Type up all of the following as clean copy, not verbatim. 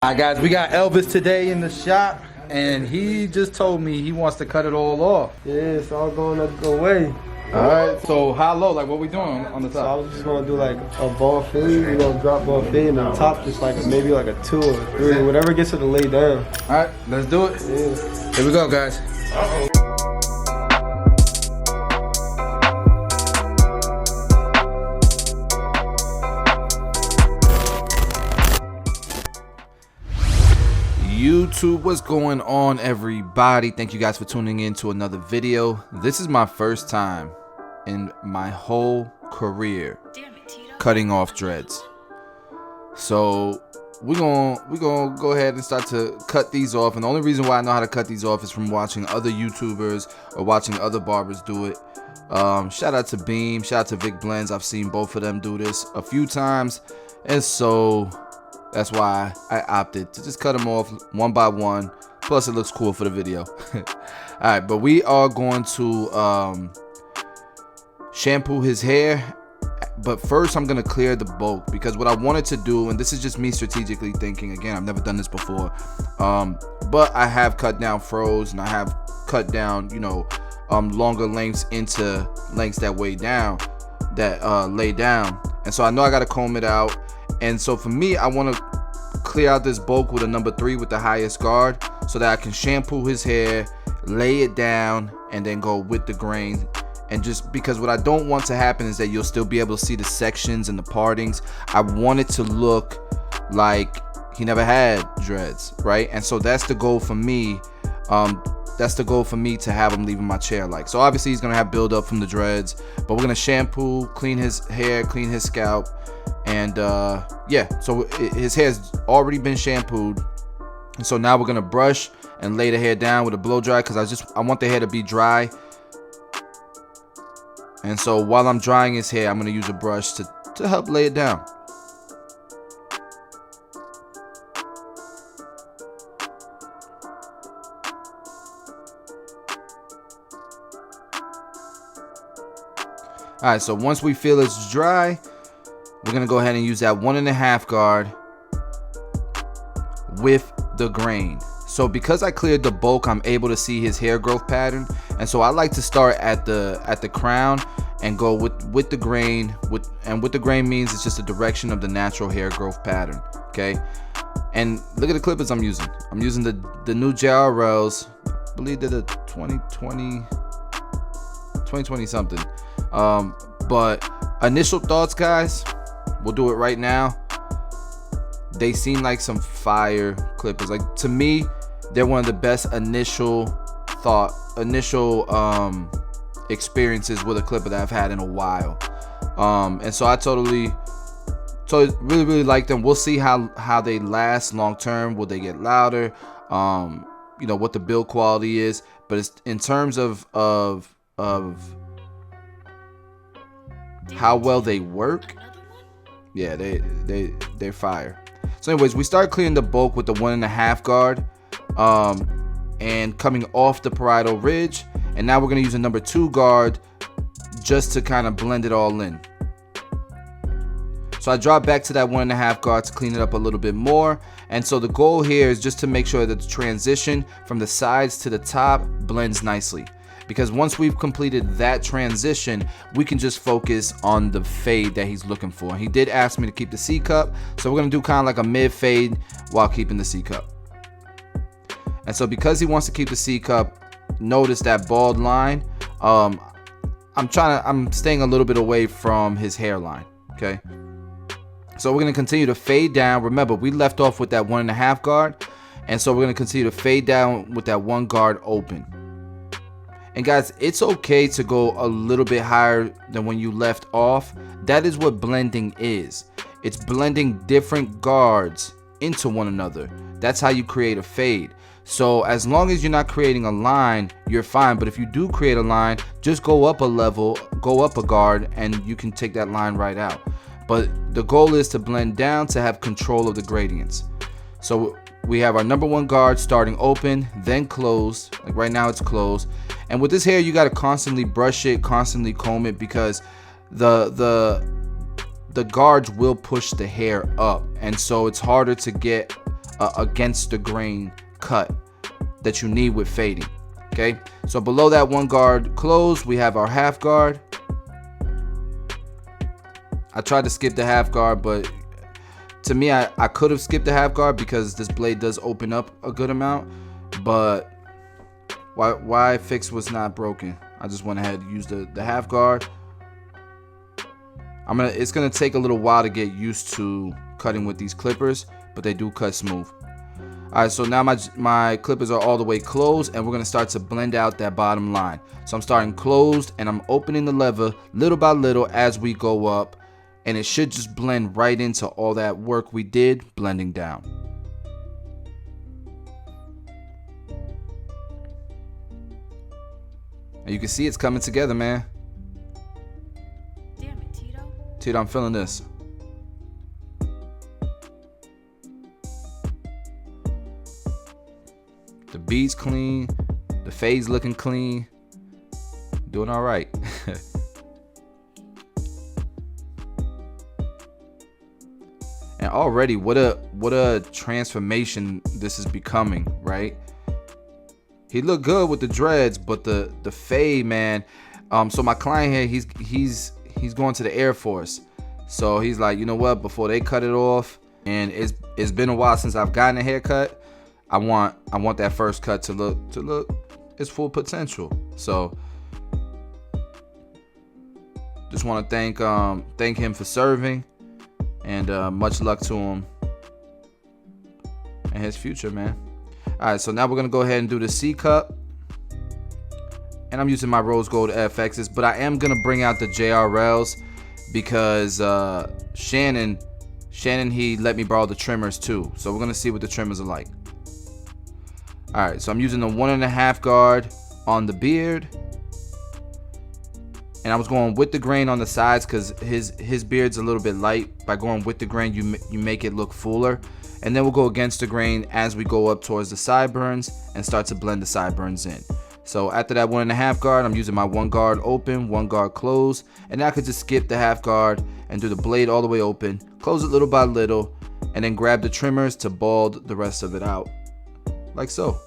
Alright guys, we got Elvis today in the shop and he just told me he wants to cut it all off. Yeah, it's all going up the way. Alright, so how low? Like what we doing on the So I top? was just gonna do like a ball fade, you know, drop ball fade, and on top just like maybe like a 2 or 3, whatever gets it to lay down. Alright, let's do it. Yeah. Here we go guys. YouTube, what's going on everybody? Thank you guys for tuning in to another video. This is my first time in my whole career cutting off dreads. So we're gonna go ahead and start to cut these off, and the only reason why I know how to cut these off is from watching other YouTubers or watching other barbers do it. Shout out to Beam, shout out to Vic Blends. I've seen both of them do this a few times, and so that's why I opted to just cut them off one by one. Plus it looks cool for the video. Alright, but we are going to shampoo his hair. But first I'm going to clear the bulk, because what I wanted to do, and this is just me strategically thinking, again, I've never done this before, but I have cut down fros, and I have cut down, you know, longer lengths into lengths that way down, that lay down. And so I know I got to comb it out. And so for me, I want to clear out this bulk with a number 3 with the highest guard, so that I can shampoo his hair, lay it down, and then go with the grain. And just because what I don't want to happen is that you'll still be able to see the sections and the partings. I want it to look like he never had dreads, right? And so that's the goal for me. That's the goal for me, to have him leaving my chair like. So obviously he's gonna have buildup from the dreads, but we're gonna shampoo, clean his hair, clean his scalp. And yeah, so his hair's already been shampooed, and so now we're gonna brush and lay the hair down with a blow dry, because I want the hair to be dry. And so while I'm drying his hair, I'm gonna use a brush to help lay it down. Alright, so once we feel it's dry, we're gonna go ahead and use that 1.5 guard with the grain. So because I cleared the bulk, I'm able to see his hair growth pattern, and so I like to start at the crown and go with the grain. With the grain means it's just the direction of the natural hair growth pattern. Okay, and look at the clippers I'm using. I'm using the new JRLs. I believe they're the 2020 something. But initial thoughts, guys. We'll do it right now. They seem like some fire clippers. Like, to me, they're one of the best initial experiences with a clipper that I've had in a while. And so I totally really like them. We'll see how they last long term. Will they get louder? You know, what the build quality is. But it's in terms of how well they work. Yeah, they're fire. So anyways, we start clearing the bulk with the 1.5 guard, and coming off the parietal ridge, and now we're gonna use a number 2 guard just to kind of blend it all in. So I drop back to that 1.5 guard to clean it up a little bit more. And so the goal here is just to make sure that the transition from the sides to the top blends nicely. Because once we've completed that transition, we can just focus on the fade that he's looking for. He did ask me to keep the C cup, so we're gonna do kind of like a mid fade while keeping the C cup. And so because he wants to keep the C cup, notice that bald line. I'm staying a little bit away from his hairline. Okay. So we're gonna continue to fade down. Remember, we left off with that 1.5 guard, and so we're gonna continue to fade down with that 1 guard open. And guys, it's okay to go a little bit higher than when you left off. That is what blending is. It's blending different guards into one another. That's how you create a fade. So as long as you're not creating a line, you're fine. But if you do create a line, just go up a level, go up a guard, and you can take that line right out. But the goal is to blend down to have control of the gradients. So we have our number 1 guard starting open, then closed. Like right now it's closed. And with this hair, you got to constantly brush it, constantly comb it, because the guards will push the hair up, and so it's harder to get against the grain cut that you need with fading. Okay, so below that 1 guard closed, we have our half guard. I tried to skip the half guard, but to me, I could have skipped the half guard because this blade does open up a good amount. But why fix was not broken, I just went ahead and used the half guard. It's gonna take a little while to get used to cutting with these clippers, but they do cut smooth. All right, so now my clippers are all the way closed, and we're gonna start to blend out that bottom line. So I'm starting closed, and I'm opening the lever little by little as we go up, and it should just blend right into all that work we did blending down. And you can see it's coming together, man. Damn it, Tito. Tito, I'm feeling this. The bead's clean, the fade's looking clean, doing all right. And already, what a transformation this is becoming, right? He looked good with the dreads, but the fade, man. So my client here, he's going to the Air Force, so he's like, you know what? Before they cut it off, and it's been a while since I've gotten a haircut. I want that first cut to look its full potential. So just want to thank him for serving, and much luck to him and his future, man. All right, so now we're gonna go ahead and do the C cup, and I'm using my rose gold FXs, but I am gonna bring out the JRLs because Shannon he let me borrow the trimmers too, so we're gonna see what the trimmers are like. All right, so I'm using the 1.5 guard on the beard, and I was going with the grain on the sides because his beard's a little bit light. By going with the grain, you make it look fuller, and then we'll go against the grain as we go up towards the sideburns and start to blend the sideburns in. So after that 1.5 guard, I'm using my 1 guard open, 1 guard closed, and now I could just skip the half guard and do the blade all the way open, close it little by little, and then grab the trimmers to bald the rest of it out. Like so.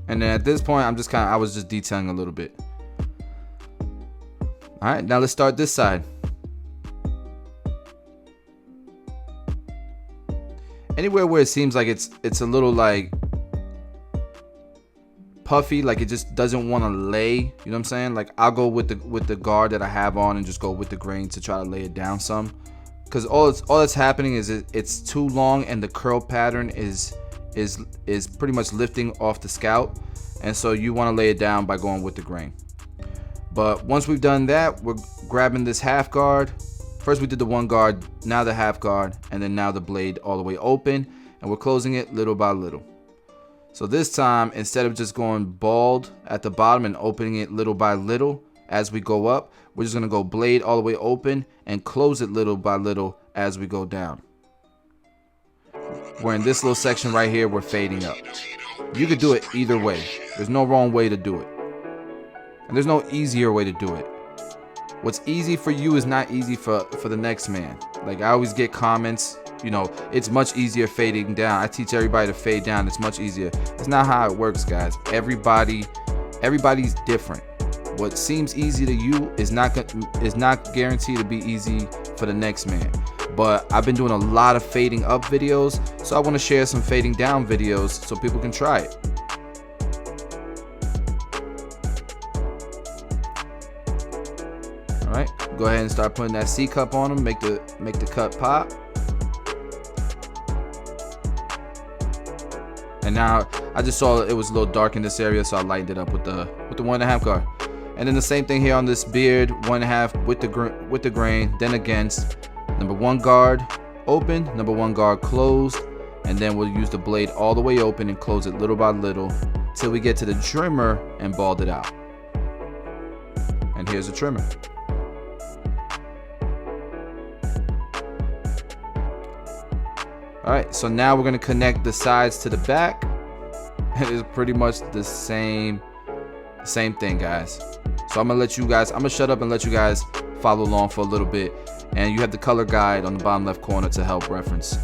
And then at this point, I was just detailing a little bit. All right, now let's start this side. Anywhere where it seems like it's a little like puffy, like it just doesn't want to lay, you know what I'm saying? Like I'll go with the guard that I have on and just go with the grain to try to lay it down some, because all that's happening is it's too long, and the curl pattern is pretty much lifting off the scalp, and so you want to lay it down by going with the grain. But once we've done that, we're grabbing this half guard. First we did the 1 guard, now the half guard, and then now the blade all the way open, and we're closing it little by little. So this time, instead of just going bald at the bottom and opening it little by little as we go up, we're just gonna go blade all the way open and close it little by little as we go down. We're in this little section right here, we're fading up. You could do it either way. There's no wrong way to do it, and there's no easier way to do it. What's easy for you is not easy for the next man. Like I always get comments, you know, it's much easier fading down. I teach everybody to fade down. It's much easier. It's not how it works, guys. Everybody's different. What seems easy to you is not guaranteed to be easy for the next man. But I've been doing a lot of fading up videos, so I want to share some fading down videos so people can try it. All right, go ahead and start putting that C cup on them. Make the cut pop. And now I just saw it was a little dark in this area, so I lightened it up with the 1.5 guard. And then the same thing here on this beard, 1.5 with the grain, then against. Number 1 guard open, number 1 guard closed, and then we'll use the blade all the way open and close it little by little till we get to the trimmer and bald it out. And here's the trimmer. Alright, so now we're gonna connect the sides to the back. It is pretty much the same thing, guys. So I'm gonna shut up and let you guys follow along for a little bit. And you have the color guide on the bottom left corner to help reference.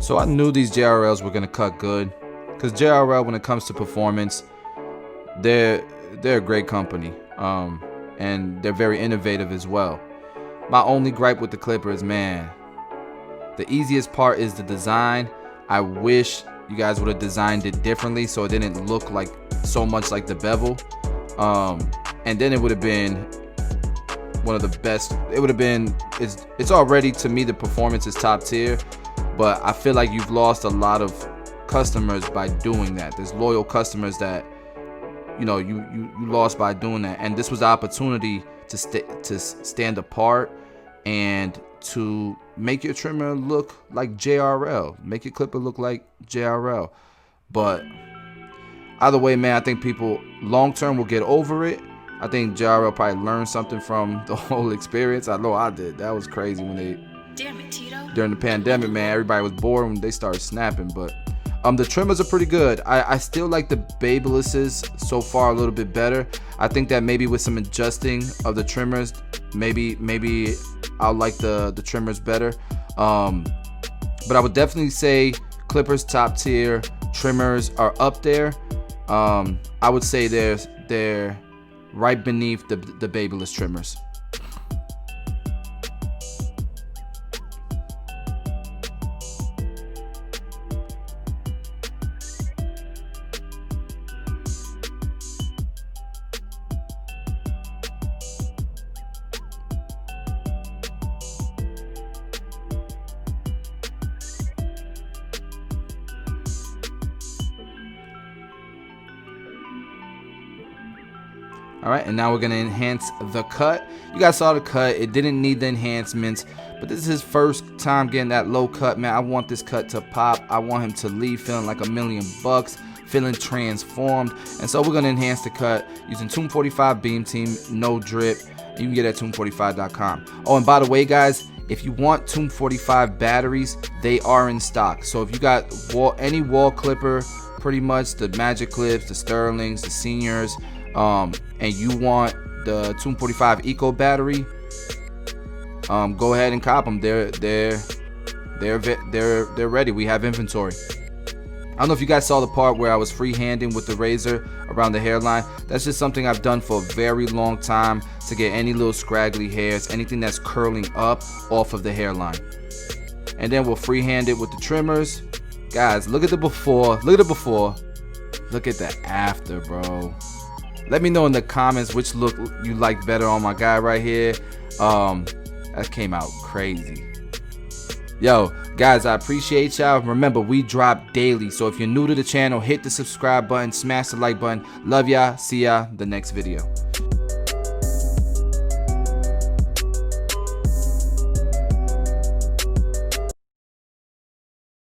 So I knew these JRLs were gonna cut good, because JRL, when it comes to performance, they're a great company, and they're very innovative as well. My only gripe with the clipper is, man, the easiest part is the design. I wish you guys would have designed it differently so it didn't look like so much like the bevel, and then it would have been one of the best. It would have been, it's already, to me, the performance is top tier. But I feel like you've lost a lot of customers by doing that. There's loyal customers that, you know, you lost by doing that. And this was the opportunity to stand apart and to make your trimmer look like JRL. Make your clipper look like JRL. But either way, man, I think people long term will get over it. I think JRL probably learned something from the whole experience. I know I did. That was crazy when they... Damn it, Tito. During the pandemic, man, everybody was bored when they started snapping. But the trimmers are pretty good. I still like the Babylisses so far a little bit better. I think that maybe with some adjusting of the trimmers, maybe I'll like the trimmers better. But I would definitely say clippers top tier, trimmers are up there. I would say they're right beneath the Babyliss trimmers. Alright, and now we're going to enhance the cut. You guys saw the cut. It didn't need the enhancements, but this is his first time getting that low cut, man. I want this cut to pop. I want him to leave feeling like $1,000,000, feeling transformed. And so we're going to enhance the cut using Tomb 45 Beam Team, no drip. You can get it at tomb45.com. Oh, and by the way, guys, if you want Tomb 45 batteries, they are in stock. So if you got any wall clipper, pretty much the Magic Clips, the Sterlings, the Seniors, and you want the Tomb 45 Eco battery, go ahead and cop them. They're ready. We have inventory. I don't know if you guys saw the part where I was freehanding with the razor around the hairline. That's just something I've done for a very long time to get any little scraggly hairs, anything that's curling up off of the hairline. And then we'll freehand it with the trimmers. Guys, look at the before. Look at the before. Look at the after, bro. Let me know in the comments which look you like better on my guy right here. That came out crazy. Yo, guys, I appreciate y'all. Remember, we drop daily. So if you're new to the channel, hit the subscribe button, smash the like button. Love y'all. See y'all the next video.